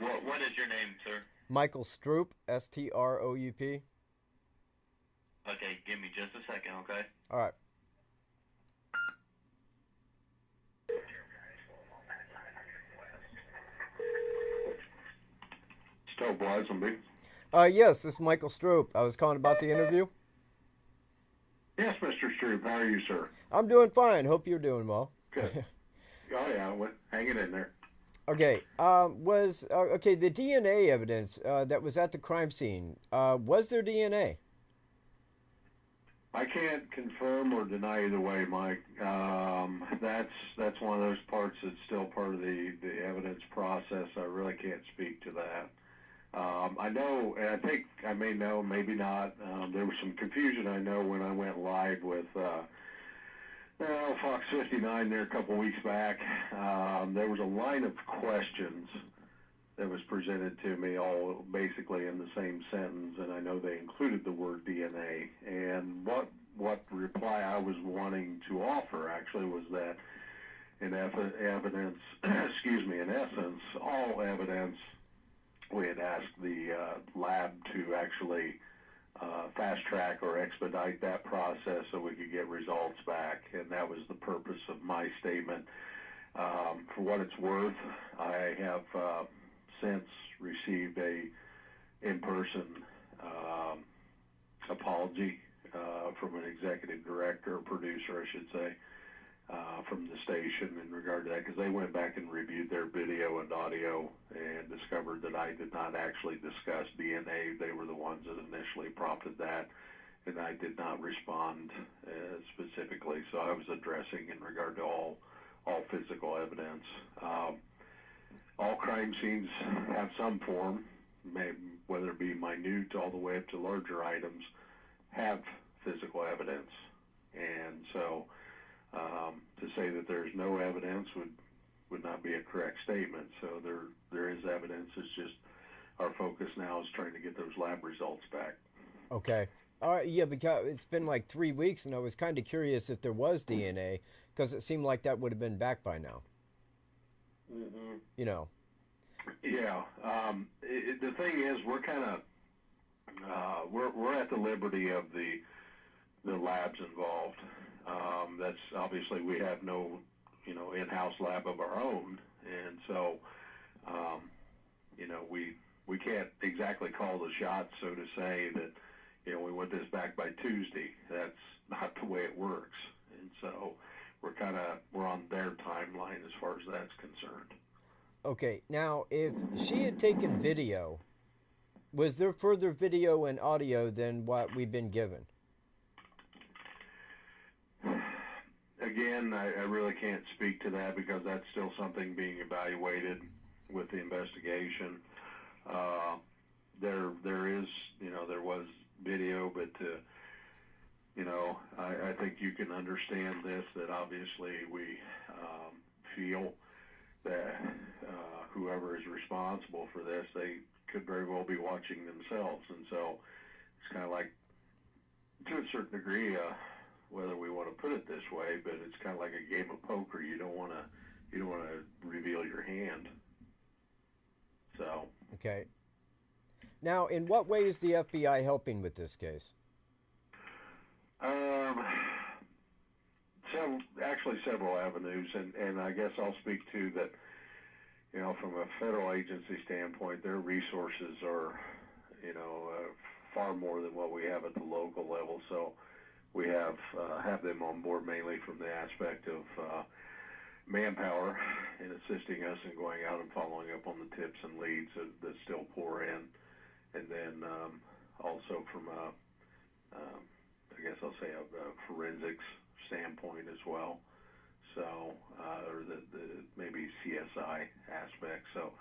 What is your name, sir? Michael Stroop, Stroup. Okay, give me just a second, okay? All right. It's Tobe Leazenby. Yes, this is Michael Stroop. I was calling about the interview. Yes, Mr. Stroop. How are you, sir? I'm doing fine. Hope you're doing well. Good. Oh, yeah. Hang it in there. Okay. Was okay the DNA evidence that was at the crime scene? Was there DNA? I can't confirm or deny either way, Mike. That's one of those parts that's still part of the evidence process. I really can't speak to that. I know, and I think I may know, maybe not. There was some confusion, I know, when I went live with Fox 59 there a couple weeks back. There was a line of questions that was presented to me, all basically in the same sentence, and I know they included the word DNA. And what reply I was wanting to offer actually was that in evidence, excuse me, in essence, all evidence, we had asked the lab to actually fast track or expedite that process so we could get results back, and that was the purpose of my statement. For what it's worth, I have since received a in-person apology from an executive director, or producer, I should say, from the station in regard to that, because they went back and reviewed their video and audio and discovered that I did not actually discuss DNA. They were the ones that initially prompted that, and I did not respond specifically. So I was addressing in regard to all physical evidence. All crime scenes have some form, whether it be minute all the way up to larger items, have physical evidence. And so to say that there's no evidence would not be a correct statement. So there is evidence. It's just our focus now is trying to get those lab results back. Okay. All right. Yeah, because it's been like 3 weeks, and I was kind of curious if there was DNA, because it seemed like that would have been back by now. Mm-hmm. You know. Yeah. The thing is, we're kind of we're at the liberty of the labs involved. That's obviously we have no in-house lab of our own, and so we can't exactly call the shots, so to say, that we want this back by Tuesday. That's not the way it works, and so we're on their timeline as far as that's concerned. Okay. Now, if she had taken video, was there further video and audio than what we've been given? Again, I really can't speak to that because that's still something being evaluated with the investigation. There is, there was video, but I think you can understand this, that obviously we feel that whoever is responsible for this, they could very well be watching themselves, and so it's kind of like, to a certain degree, whether we want to put it this way, but it's kind of like a game of poker. You don't want to reveal your hand. So. Okay. Now, in what way is the FBI helping with this case? Actually several avenues, and I guess I'll speak to that. From a federal agency standpoint, their resources are, far more than what we have at the local level. So we have them on board mainly from the aspect of manpower in assisting us in going out and following up on the tips and leads that still pour in, and then also from I guess I'll say a forensics standpoint as well. So or the maybe CSI aspect. So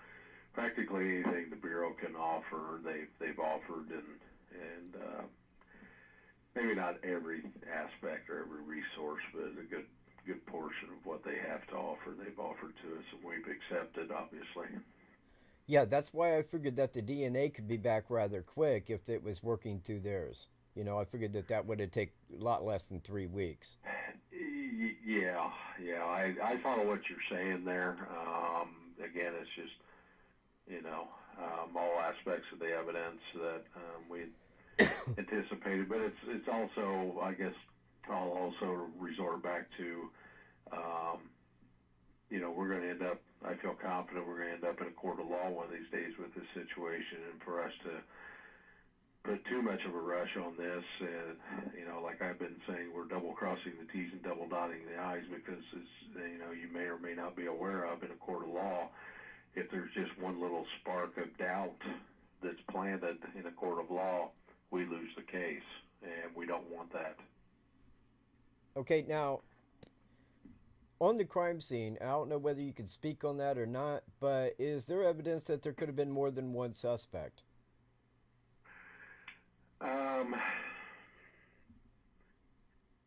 practically anything the Bureau can offer, they've offered, and maybe not every aspect or every resource, but a good portion of what they have to offer, they've offered to us, and we've accepted, obviously. Yeah, that's why I figured that the DNA could be back rather quick if it was working through theirs. I figured that would have taken a lot less than 3 weeks. Yeah. I follow what you're saying there. Again, it's just, you know, all aspects of the evidence that we anticipated. But it's also, I guess, I'll also resort back to, um, you know, we're going to end up. I feel confident we're going to end up in a court of law one of these days with this situation, and for us to put too much of a rush on this, and you know, like I've been saying, we're double crossing the T's and double dotting the I's because, as you know, you may or may not be aware of, in a court of law, if there's just one little spark of doubt that's planted in a court of law, we lose the case, and we don't want that. Okay, now on the crime scene, I don't know whether you can speak on that or not, but is there evidence that there could have been more than one suspect? Um,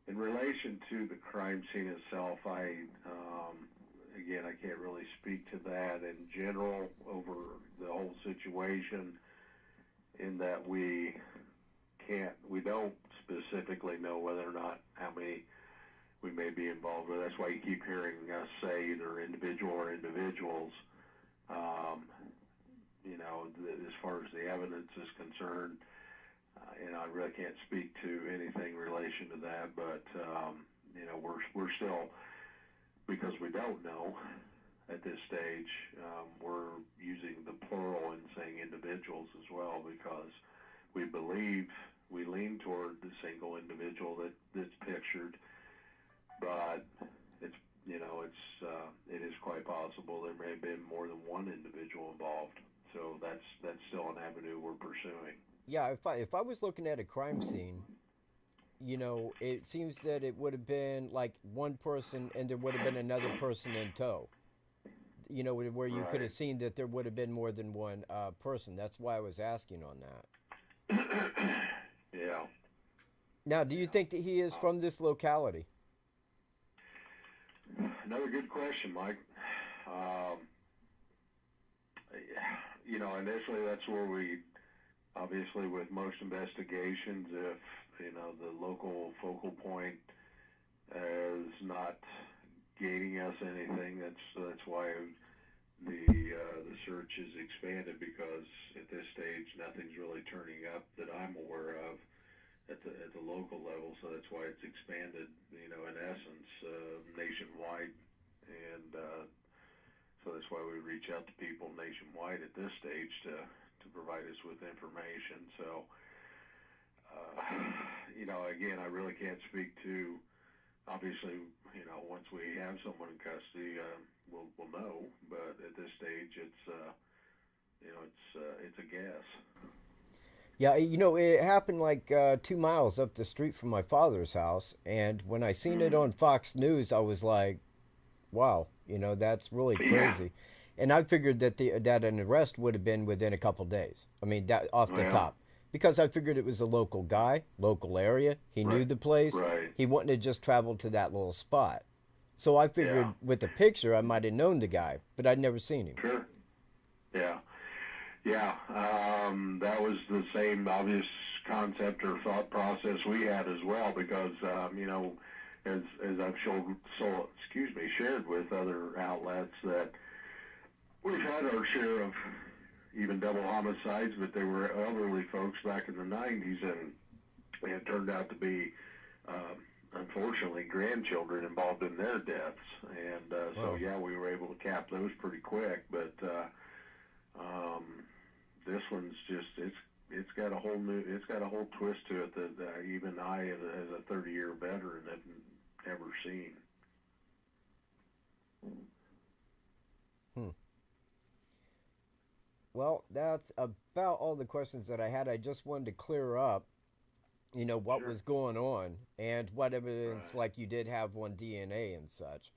in relation to the crime scene itself, again, I can't really speak to that in general over the whole situation, in that we don't specifically know whether or not how many we may be involved with. That's why you keep hearing us say either individual or individuals. Um, you know, as far as the evidence is concerned, and I really can't speak to anything in relation to that, but you know, we're still, because we don't know at this stage, we're using the plural and saying individuals as well, because we believe we lean toward the single individual that's pictured, but it's, you know, it is quite possible there may have been more than one individual involved. So that's still an avenue we're pursuing. Yeah, if I was looking at a crime scene, you know, it seems that it would have been like one person and there would have been another person in tow. You know, where you could have Right. seen that there would have been more than one person. That's why I was asking on that. Yeah. Now, do you think that he is from this locality? Another good question, Mike. Um, you know, initially that's where we, obviously with most investigations, if, you know, the local focal point is not gaining us anything, that's why the search is expanded, because at this stage nothing's really turning up that I'm aware of at the local level. So that's why it's expanded, you know, in essence, nationwide, and so that's why we reach out to people nationwide at this stage to provide us with information. So, you know, again, I really can't speak to. Obviously, you know, once we have someone in custody, we'll know. But at this stage, you know, it's a guess. Yeah, you know, it happened like 2 miles up the street from my father's house, and when I seen it on Fox News, I was like, "Wow, you know, that's really Yeah. crazy." And I figured that that an arrest would have been within a couple days. I mean, that off the Well. top, because I figured it was a local guy, local area. He knew Right. the place. Right. He wouldn't have just traveled to that little spot. So I Yeah. figured with the picture, I might have known the guy, but I'd never seen him. Sure. Yeah. Yeah. That was the same obvious concept or thought process we had as well, because you know, as I've shared with other outlets, that we've had our share of even double homicides, but they were elderly folks back in the 90s, and it turned out to be, unfortunately, grandchildren involved in their deaths. And so, Wow. yeah, we were able to cap those pretty quick. But um, this one's just, it's got a whole twist to it that even I, as a 30-year veteran, have never seen. Hmm. Well, that's about all the questions that I had. I just wanted to clear up, you know, what Sure. was going on and what evidence, Right. like you did have on DNA and such.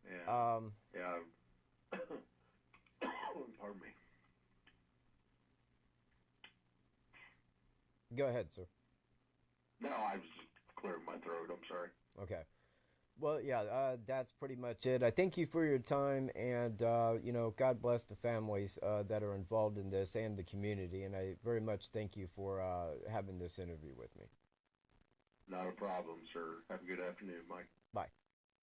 Yeah. Um, Yeah. Pardon me. Go ahead, sir. No, I was just clearing my throat. I'm sorry. Okay. Well, yeah, that's pretty much it. I thank you for your time, and you know, God bless the families that are involved in this and the community. And I very much thank you for having this interview with me. Not a problem, sir. Have a good afternoon, Mike. Bye.